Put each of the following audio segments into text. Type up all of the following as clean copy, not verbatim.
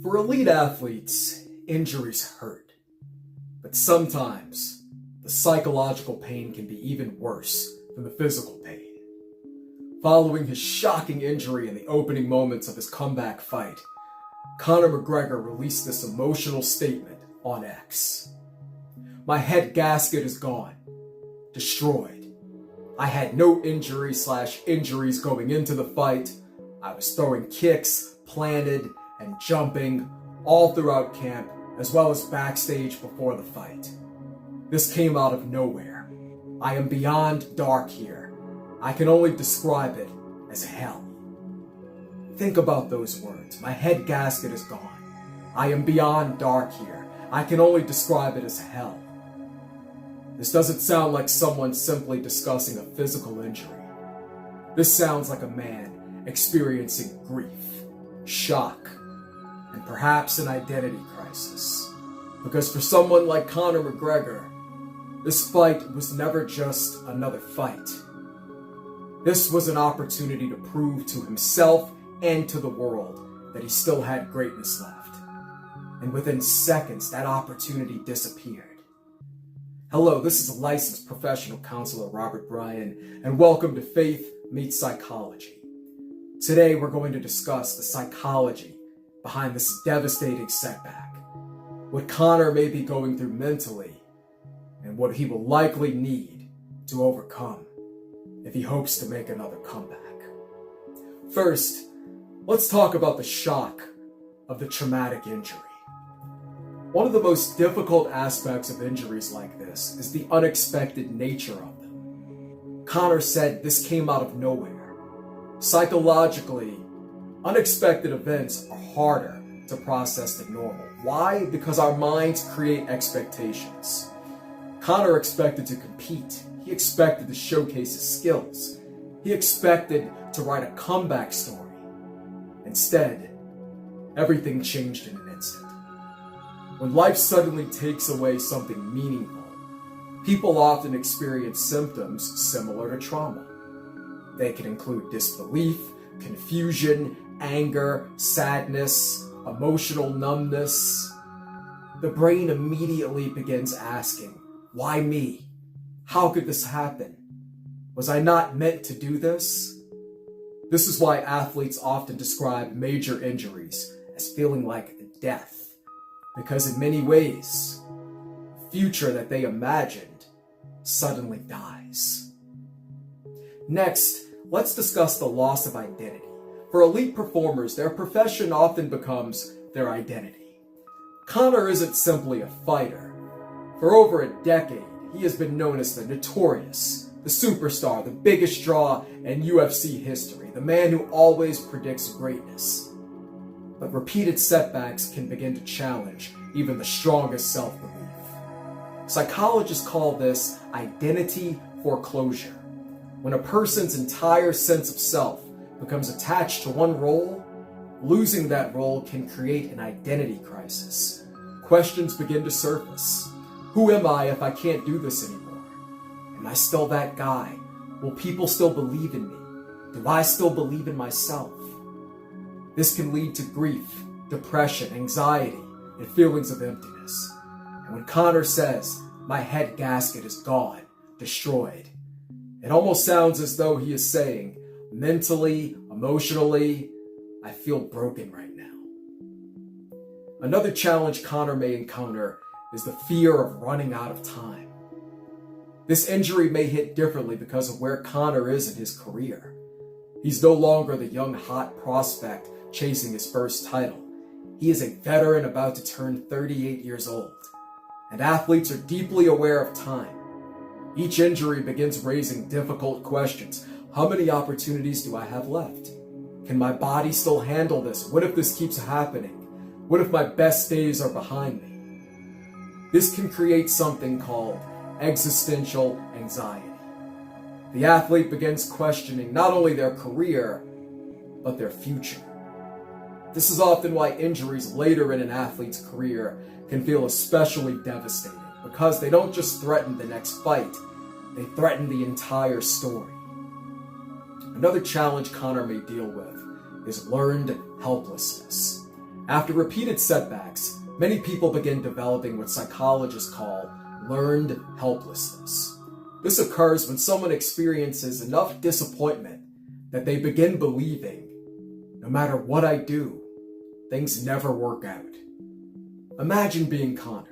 For elite athletes, injuries hurt. But sometimes, the psychological pain can be even worse than the physical pain. Following his shocking injury in the opening moments of his comeback fight, Conor McGregor released this emotional statement on X. "My head gasket is gone. Destroyed. I had no injuries going into the fight. I was throwing kicks, planted, and jumping all throughout camp, as well as backstage before the fight. This came out of nowhere. I am beyond dark here. I can only describe it as hell." Think about those words. My head gasket is gone. I am beyond dark here. I can only describe it as hell. This doesn't sound like someone simply discussing a physical injury. This sounds like a man experiencing grief, shock, and perhaps an identity crisis. Because for someone like Conor McGregor, this fight was never just another fight. This was an opportunity to prove to himself and to the world that he still had greatness left. And within seconds, that opportunity disappeared. Hello, this is licensed professional counselor Robert Bryan, and welcome to Faith Meets Psychology. Today, we're going to discuss the psychology behind this devastating setback, what Conor may be going through mentally, and what he will likely need to overcome if he hopes to make another comeback. First, let's talk about the shock of the traumatic injury. One of the most difficult aspects of injuries like this is the unexpected nature of them. Conor said this came out of nowhere. Psychologically, unexpected events are harder to process than normal. Why? Because our minds create expectations. Conor expected to compete. He expected to showcase his skills. He expected to write a comeback story. Instead, everything changed in an instant. When life suddenly takes away something meaningful, people often experience symptoms similar to trauma. They can include disbelief, confusion, anger, sadness, emotional numbness. The brain immediately begins asking, why me? How could this happen? Was I not meant to do this? This is why athletes often describe major injuries as feeling like death. Because in many ways, the future that they imagined suddenly dies. Next, let's discuss the loss of identity. For elite performers, their profession often becomes their identity. Conor isn't simply a fighter. For over a decade, he has been known as the notorious, the superstar, the biggest draw in UFC history, the man who always predicts greatness. But repeated setbacks can begin to challenge even the strongest self-belief. Psychologists call this identity foreclosure. When a person's entire sense of self becomes attached to one role, losing that role can create an identity crisis. Questions begin to surface. Who am I if I can't do this anymore? Am I still that guy? Will people still believe in me? Do I still believe in myself? This can lead to grief, depression, anxiety, and feelings of emptiness. And when Conor says, "My head gasket is gone, destroyed," it almost sounds as though he is saying, mentally, emotionally, I feel broken right now. Another challenge Conor may encounter is the fear of running out of time. This injury may hit differently because of where Conor is in his career. He's no longer the young, hot prospect chasing his first title. He is a veteran about to turn 38 years old. And athletes are deeply aware of time. Each injury begins raising difficult questions. How many opportunities do I have left? Can my body still handle this? What if this keeps happening? What if my best days are behind me? This can create something called existential anxiety. The athlete begins questioning not only their career, but their future. This is often why injuries later in an athlete's career can feel especially devastating, because they don't just threaten the next fight, they threaten the entire story. Another challenge Conor may deal with is learned helplessness. After repeated setbacks, many people begin developing what psychologists call learned helplessness. This occurs when someone experiences enough disappointment that they begin believing, no matter what I do, things never work out. Imagine being Conor.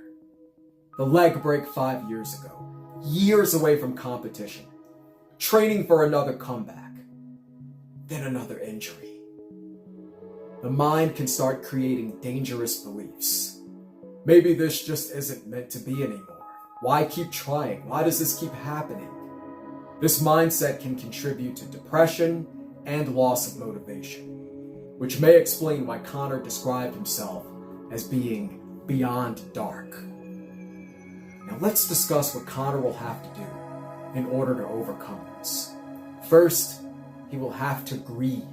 The leg break 5 years ago, years away from competition, training for another comeback, then another injury. The mind can start creating dangerous beliefs. Maybe this just isn't meant to be anymore. Why keep trying? Why does this keep happening? This mindset can contribute to depression and loss of motivation, which may explain why Conor described himself as being beyond dark. Now let's discuss what Conor will have to do in order to overcome this. First, he will have to grieve.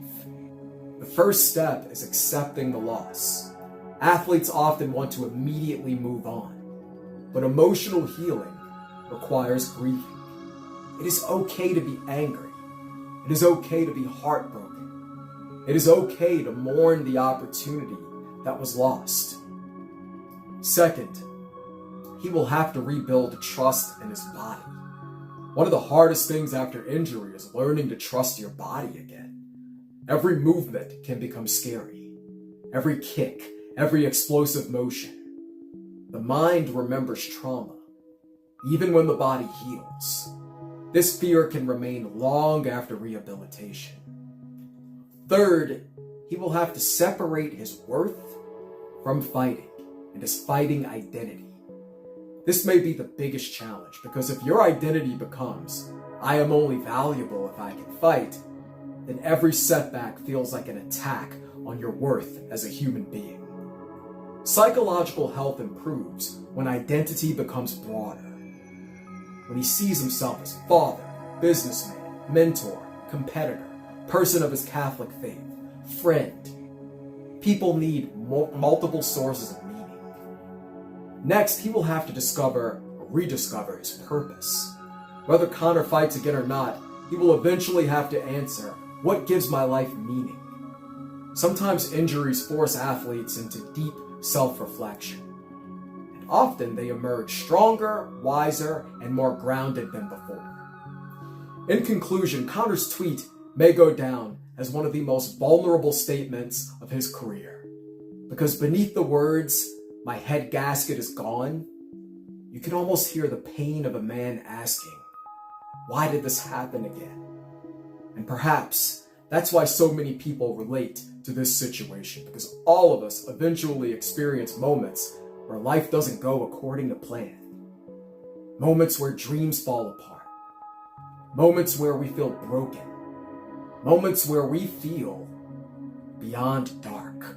The first step is accepting the loss. Athletes often want to immediately move on, but emotional healing requires grieving. It is okay to be angry. It is okay to be heartbroken. It is okay to mourn the opportunity that was lost. Second, he will have to rebuild trust in his body. One of the hardest things after injury is learning to trust your body again. Every movement can become scary. Every kick, every explosive motion. The mind remembers trauma, even when the body heals. This fear can remain long after rehabilitation. Third, he will have to separate his worth from fighting and his fighting identity. This may be the biggest challenge, because if your identity becomes, I am only valuable if I can fight, then every setback feels like an attack on your worth as a human being. Psychological health improves when identity becomes broader. When he sees himself as father, businessman, mentor, competitor, person of his Catholic faith, friend. People need multiple sources of meaning. Next, he will have to discover or rediscover his purpose. Whether Conor fights again or not, he will eventually have to answer, what gives my life meaning? Sometimes injuries force athletes into deep self-reflection. And often they emerge stronger, wiser, and more grounded than before. In conclusion, Conor's tweet may go down as one of the most vulnerable statements of his career. Because beneath the words, my head gasket is gone, you can almost hear the pain of a man asking, why did this happen again? And perhaps that's why so many people relate to this situation, because all of us eventually experience moments where life doesn't go according to plan. Moments where dreams fall apart. Moments where we feel broken. Moments where we feel beyond dark.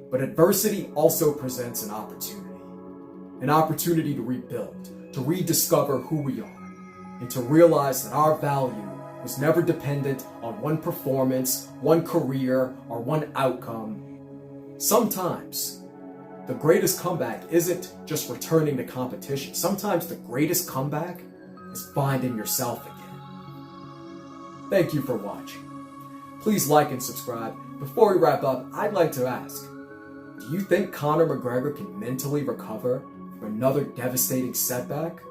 But adversity also presents an opportunity to rebuild, to rediscover who we are, and to realize that our value was never dependent on one performance, one career, or one outcome. Sometimes, the greatest comeback isn't just returning to competition. Sometimes the greatest comeback is finding yourself again. Thank you for watching. Please like and subscribe. Before we wrap up, I'd like to ask, do you think Conor McGregor can mentally recover from another devastating setback?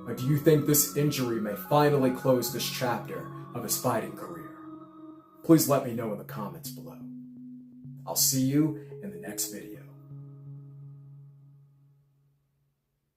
Or do you think this injury may finally close this chapter of his fighting career? Please let me know in the comments below. I'll see you in the next video.